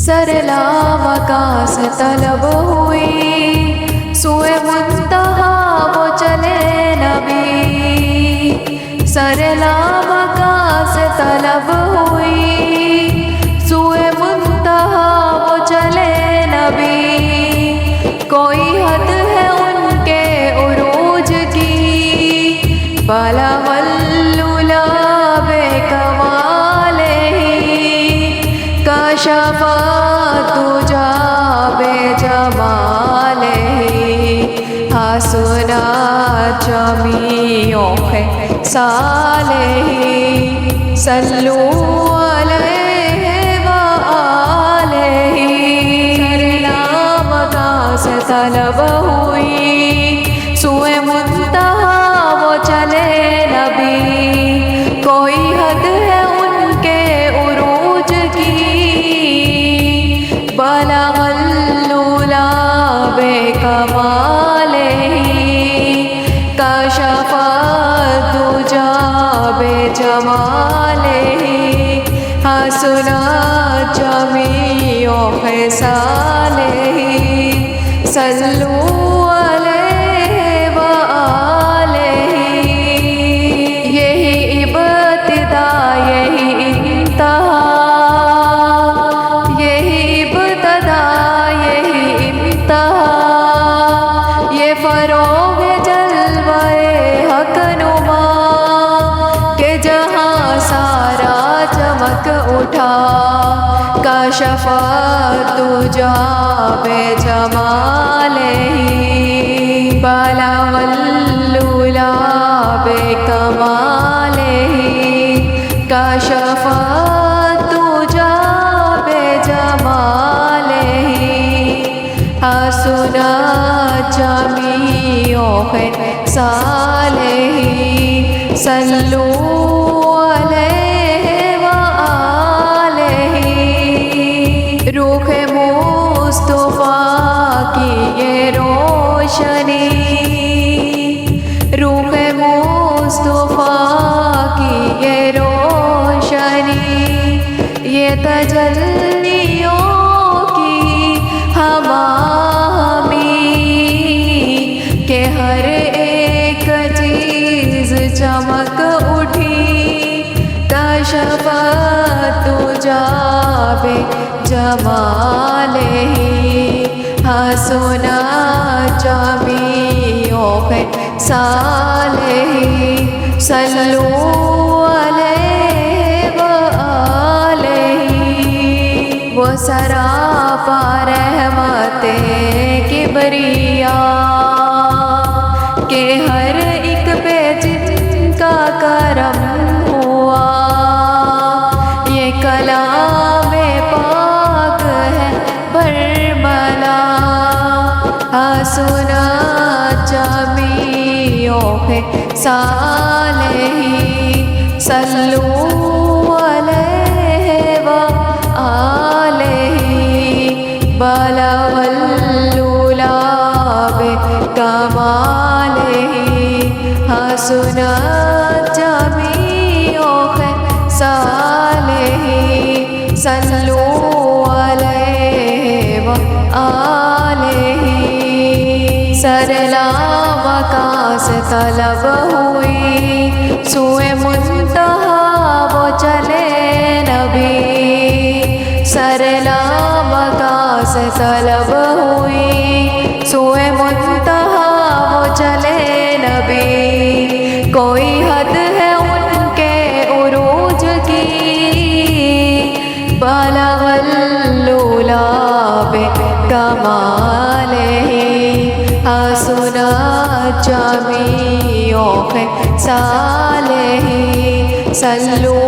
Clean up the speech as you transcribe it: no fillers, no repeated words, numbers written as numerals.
सरलामका से तलब हुई सुए मुंतहा वो चले नबी। सरलामका से तलब हुई सुए मुंतहा वो चले नबी। कोई हद है उनके उरूज की बाला वल्लुला बेकमाले कशफा तुझा बेजमाले हसना जमीओं है साले सल्लू अलैहि व आलिहि। सरलामका से तलब हुई सुए मुंतहा वो चले नबी। कोई हद है उनके उरूज की बलगल्लुला बेकमाले कशफा दुजा बेजमाले हसना जमीओ खिसाले सल्लू अलैहि व आलिहि। यही इब्तिदा यही इंतहा यही इब्तिदा यही इंतहा ये फरोग जलवाए हक नुमा के जहाँ सारा चमक उठा कशफा तुझा बेजमाले बाला वल्लुला बेकमाले कशफा तुझा बेजमाले हसना जमीओ साले सल्लू अलैहि व आलिहि। रूह मुस्तफा की ये रोशनी रूह मुस्तफा की ये रोशनी ये तजल्लियों की हमामी के हर एक चीज चमक उठी कशफा तुझा बेजमाले हसना जमीओ साले सल्लू अलैहि व आलिहि। वो सरापा रहमते किबरिया के हर एक पे जिनका करम हुआ ये कलामे पाक है बरमला हसना जमीओ साले सल्लू अलैहि व आलिहि बाला वल्लुला बेकमाले हसना जमीओ साले सल्लू अलैहि व आलिहि। सरलामका से तलब हुई सुए मुंतहा वो चले नबी। सरलामका से तलब हुई सुए मुंतहा वो चले नबी। कोई हद है उनके उरूज की बलगल्लुला बेकमाले हसना जमीओ साले सल्लू